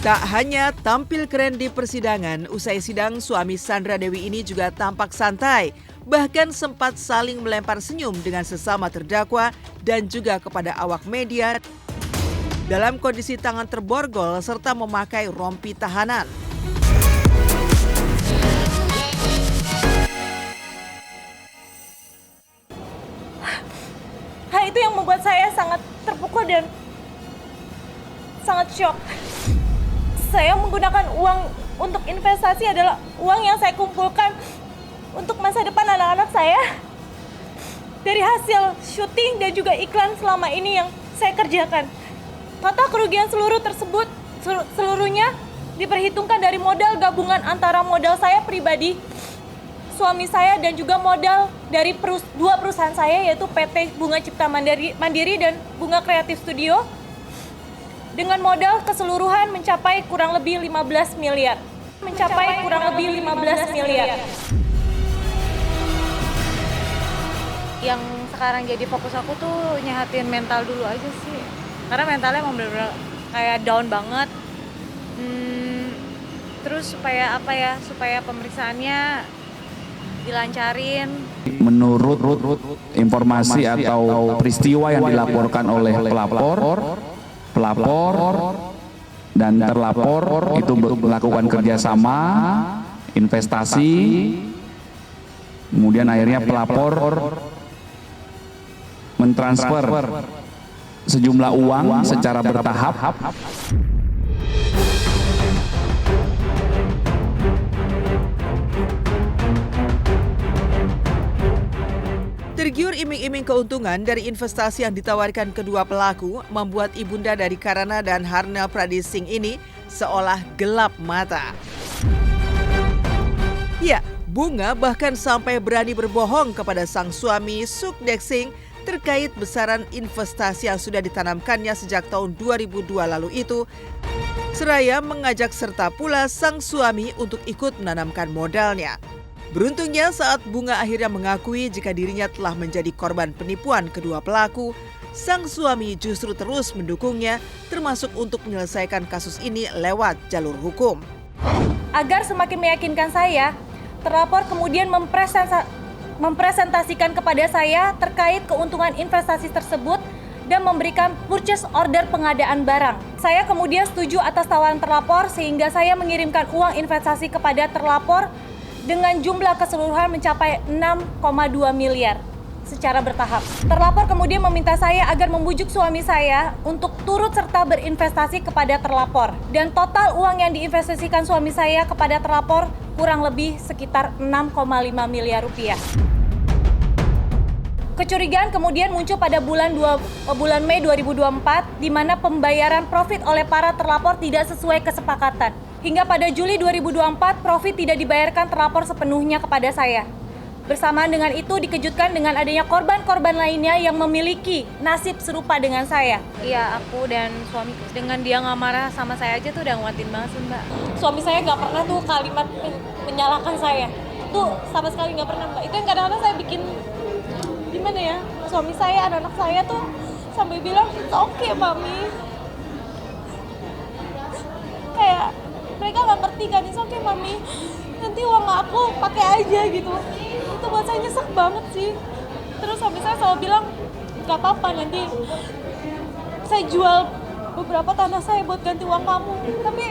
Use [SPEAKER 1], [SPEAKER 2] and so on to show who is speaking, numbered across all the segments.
[SPEAKER 1] Tak hanya tampil keren di persidangan, usai sidang suami Sandra Dewi ini juga tampak santai. Bahkan sempat saling melempar senyum dengan sesama terdakwa dan juga kepada awak media dalam kondisi tangan terborgol serta memakai rompi tahanan.
[SPEAKER 2] Hal itu yang membuat saya sangat terpukul dan sangat syok. Saya menggunakan uang untuk investasi adalah uang yang saya kumpulkan untuk masa depan anak-anak saya. Dari hasil syuting dan juga iklan selama ini yang saya kerjakan. Total kerugian seluruhnya diperhitungkan dari modal gabungan antara modal saya pribadi, suami saya, dan juga modal dari dua perusahaan saya, yaitu PT Bunga Cipta Mandiri dan Bunga Kreatif Studio, dengan modal keseluruhan mencapai kurang lebih 15 miliar.
[SPEAKER 3] Yang sekarang jadi fokus aku tuh nyehatin mental dulu aja sih. Karena mentalnya emang bener-bener kayak down banget. Terus supaya pemeriksaannya dilancarin.
[SPEAKER 4] Menurut informasi atau peristiwa yang dilaporkan oleh pelapor dan terlapor itu melakukan kerjasama investasi, kemudian akhirnya pelapor mentransfer sejumlah uang secara bertahap.
[SPEAKER 1] Tergiur iming-iming keuntungan dari investasi yang ditawarkan kedua pelaku membuat ibunda dari Karana dan Harnel Pradising ini seolah gelap mata. Ya, Bunga bahkan sampai berani berbohong kepada sang suami Sukdek Singh terkait besaran investasi yang sudah ditanamkannya sejak tahun 2002 lalu itu, seraya mengajak serta pula sang suami untuk ikut menanamkan modalnya. Beruntungnya saat Bunga akhirnya mengakui jika dirinya telah menjadi korban penipuan kedua pelaku, sang suami justru terus mendukungnya, termasuk untuk menyelesaikan kasus ini lewat jalur hukum.
[SPEAKER 2] Agar semakin meyakinkan saya, terlapor kemudian mempresentasikan kepada saya terkait keuntungan investasi tersebut dan memberikan purchase order pengadaan barang. Saya kemudian setuju atas tawaran terlapor sehingga saya mengirimkan uang investasi kepada terlapor dengan jumlah keseluruhan mencapai 6,2 miliar secara bertahap. Terlapor kemudian meminta saya agar membujuk suami saya untuk turut serta berinvestasi kepada terlapor. Dan total uang yang diinvestasikan suami saya kepada terlapor kurang lebih sekitar 6,5 miliar rupiah. Kecurigaan kemudian muncul pada bulan Mei 2024, di mana pembayaran profit oleh para terlapor tidak sesuai kesepakatan. Hingga pada Juli 2024, profit tidak dibayarkan terlapor sepenuhnya kepada saya. Bersamaan dengan itu dikejutkan dengan adanya korban-korban lainnya yang memiliki nasib serupa dengan saya.
[SPEAKER 3] Iya, aku dan suami dengan dia nggak marah sama saya aja tuh udah nguatin banget sih, Mbak.
[SPEAKER 2] Suami saya nggak pernah tuh kalimat menyalahkan saya. Tuh sama sekali nggak pernah, Mbak. Itu yang kadang-kadang saya bikin gimana ya, suami saya, anak-anak saya tuh sampai bilang, "It's okay, Mami." Kayak mereka nggak ngerti kan, "It's okay, Mami. Nanti uang aku pakai aja," gitu. Itu buat saya nyesek banget sih. Terus suami saya selalu bilang, "Gak apa-apa, nanti saya jual beberapa tanah saya buat ganti uang kamu." Tapi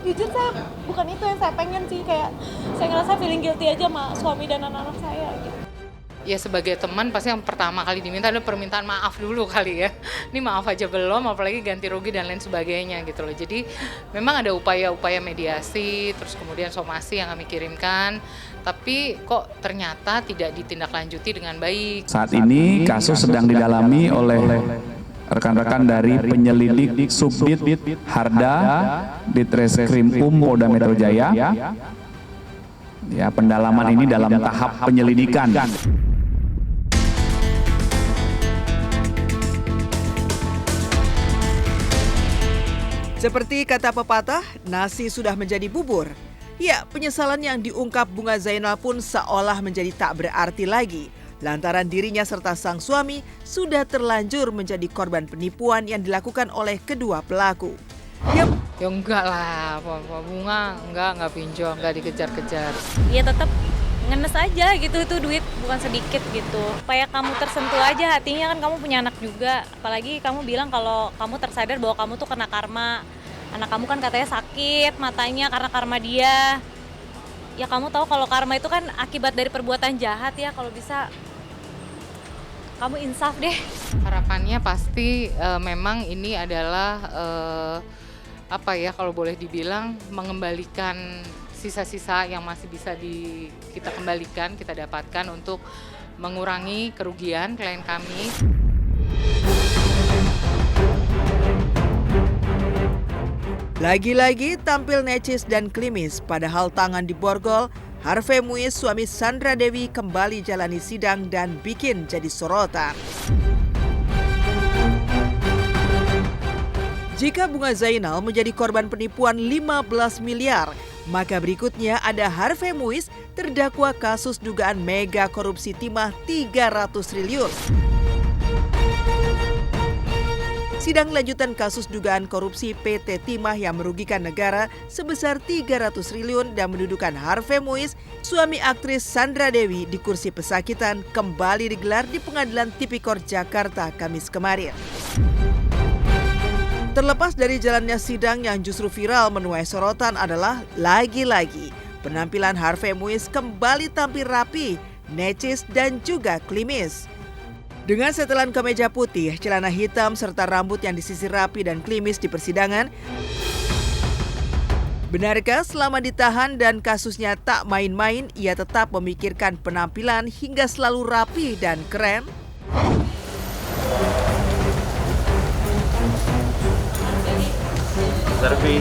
[SPEAKER 2] jujur saya bukan itu yang saya pengen sih. Kayak saya ngerasa feeling guilty aja sama suami dan anak-anak saya gitu.
[SPEAKER 5] Ya sebagai teman pasti yang pertama kali diminta adalah permintaan maaf dulu kali ya. Ini maaf aja belum, apalagi ganti rugi dan lain sebagainya gitu loh. Jadi memang ada upaya-upaya mediasi, terus kemudian somasi yang kami kirimkan. Tapi kok ternyata tidak ditindaklanjuti dengan baik.
[SPEAKER 4] Saat ini kasus sedang didalami oleh rekan-rekan dari penyelidik Subdit Harda Ditreskrim Polda Metro Jaya. Ya, pendalaman ini dalam tahap penyelidikan.
[SPEAKER 1] Seperti kata pepatah, nasi sudah menjadi bubur. Ya, penyesalan yang diungkap Bunga Zainal pun seolah menjadi tak berarti lagi. Lantaran dirinya serta sang suami sudah terlanjur menjadi korban penipuan yang dilakukan oleh kedua pelaku.
[SPEAKER 5] Ya enggak lah, apa bunga enggak pinjol, enggak dikejar-kejar.
[SPEAKER 2] Ya tetap ngenes aja gitu, itu duit bukan sedikit gitu. Supaya kamu tersentuh aja hatinya, kan kamu punya anak juga. Apalagi kamu bilang kalau kamu tersadar bahwa kamu tuh kena karma. Anak kamu kan katanya sakit matanya karena karma dia. Ya kamu tahu kalau karma itu kan akibat dari perbuatan jahat ya, kalau bisa kamu insaf deh.
[SPEAKER 5] Harapannya pasti memang ini adalah apa ya, kalau boleh dibilang mengembalikan sisa-sisa yang masih bisa kita kembalikan, kita dapatkan untuk mengurangi kerugian klien kami.
[SPEAKER 1] Lagi-lagi tampil necis dan klimis, padahal tangan diborgol, Harvey Muiz, suami Sandra Dewi, kembali jalani sidang dan bikin jadi sorotan. Jika Bunga Zainal menjadi korban penipuan 15 miliar, maka berikutnya ada Harvey Muiz, terdakwa kasus dugaan mega korupsi timah 300 triliun. Sidang lanjutan kasus dugaan korupsi PT Timah yang merugikan negara sebesar 300 triliun dan mendudukan Harvey Muiz, suami aktris Sandra Dewi, di kursi pesakitan kembali digelar di Pengadilan Tipikor Jakarta Kamis kemarin. Terlepas dari jalannya sidang, yang justru viral menuai sorotan adalah lagi-lagi penampilan Harvey Muiz kembali tampil rapi, necis dan juga klimis. Dengan setelan kemeja putih, celana hitam, serta rambut yang disisir rapi dan klimis di persidangan, benarkah selama ditahan dan kasusnya tak main-main, ia tetap memikirkan penampilan hingga selalu rapi dan keren?
[SPEAKER 6] Servi.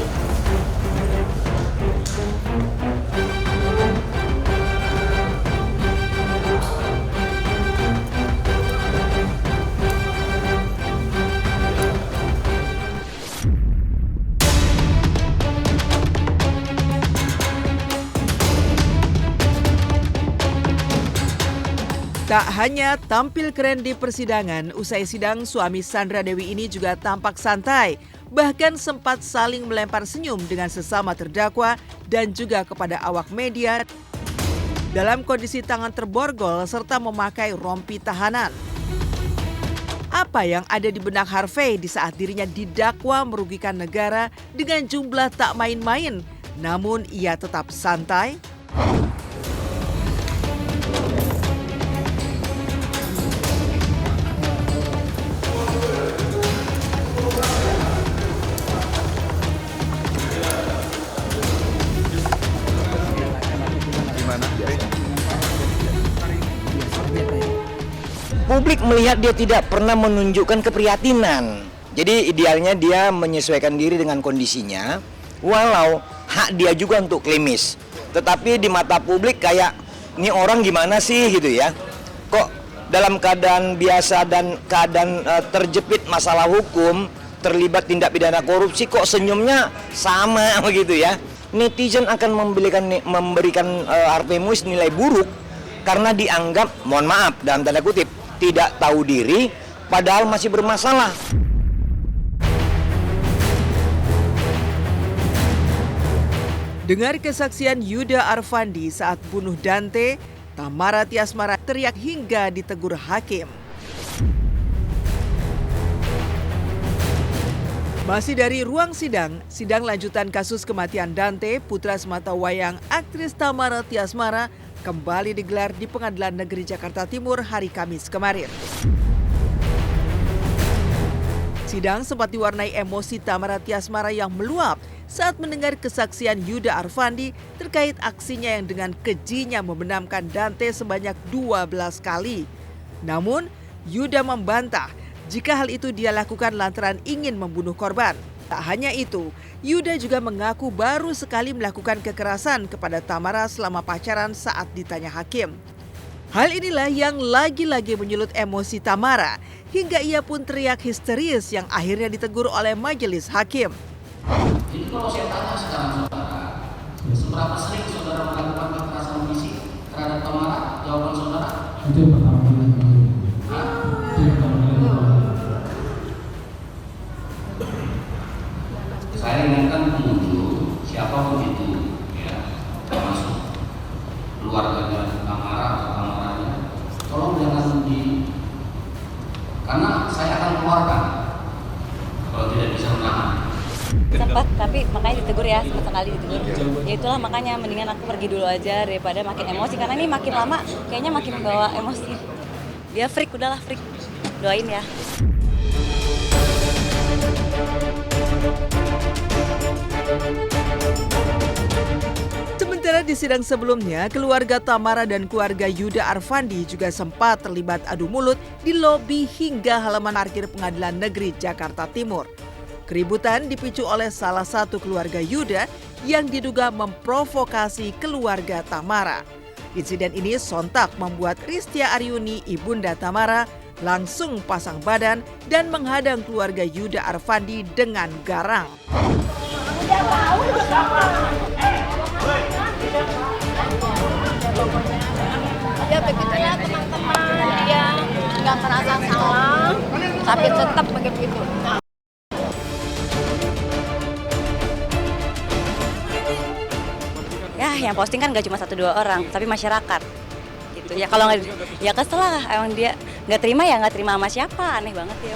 [SPEAKER 1] Tak hanya tampil keren di persidangan, usai sidang suami Sandra Dewi ini juga tampak santai, bahkan sempat saling melempar senyum dengan sesama terdakwa dan juga kepada awak media dalam kondisi tangan terborgol serta memakai rompi tahanan. Apa yang ada di benak Harvey di saat dirinya didakwa merugikan negara dengan jumlah tak main-main, namun ia tetap santai?
[SPEAKER 7] Publik melihat dia tidak pernah menunjukkan keprihatinan. Jadi idealnya dia menyesuaikan diri dengan kondisinya, walau hak dia juga untuk klimis. Tetapi di mata publik kayak, ini orang gimana sih gitu ya. Kok dalam keadaan biasa dan keadaan terjepit masalah hukum, terlibat tindak pidana korupsi, kok senyumnya sama begitu ya. Netizen akan memberikan Harvey Muiz nilai buruk karena dianggap, mohon maaf dalam tanda kutip, tidak tahu diri, padahal masih bermasalah.
[SPEAKER 1] Dengar kesaksian Yuda Arfandi saat bunuh Dante, Tamara Tiasmara teriak hingga ditegur hakim. Masih dari ruang sidang, sidang lanjutan kasus kematian Dante, putra sematawayang aktris Tamara Tiasmara, kembali digelar di Pengadilan Negeri Jakarta Timur hari Kamis kemarin. Sidang sempat diwarnai emosi Tamara Tiasmara yang meluap saat mendengar kesaksian Yuda Arfandi terkait aksinya yang dengan kejinya membenamkan Dante sebanyak 12 kali. Namun, Yuda membantah jika hal itu dia lakukan lantaran ingin membunuh korban. Tak hanya itu, Yuda juga mengaku baru sekali melakukan kekerasan kepada Tamara selama pacaran saat ditanya hakim. Hal inilah yang lagi-lagi menyulut emosi Tamara, hingga ia pun teriak histeris yang akhirnya ditegur oleh majelis hakim.
[SPEAKER 8] Jadi kalau saya tanya sekarang saudara, seberapa sering saudara melakukan kekerasan fisik terhadap Tamara? Jawaban saudara? Itu yang pertama kali. Saya ingatkan Karena saya akan keluarkan kalau tidak bisa menahan.
[SPEAKER 6] Sempat, tapi makanya ditegur ya, sempat sekali ditegur. Ya itulah makanya mendingan aku pergi dulu aja daripada makin emosi, karena ini makin lama kayaknya makin bawa emosi. Dia freak, udahlah freak. Doain ya.
[SPEAKER 1] Sementara di sidang sebelumnya, keluarga Tamara dan keluarga Yuda Arfandi juga sempat terlibat adu mulut di lobi hingga halaman parkir Pengadilan Negeri Jakarta Timur. Keributan dipicu oleh salah satu keluarga Yuda yang diduga memprovokasi keluarga Tamara. Insiden ini sontak membuat Ristia Aryuni, ibunda Tamara, langsung pasang badan dan menghadang keluarga Yuda Arfandi dengan garang.
[SPEAKER 9] Ya begitulah teman-teman, dia nggak merasa salah, tapi tetap begitu.
[SPEAKER 6] Ya, yang posting kan gak cuma 1-2 orang, tapi masyarakat. Gitu. Ya kalau nggak, ya kesel lah. Emang dia nggak terima ya nggak terima sama siapa, aneh banget ya.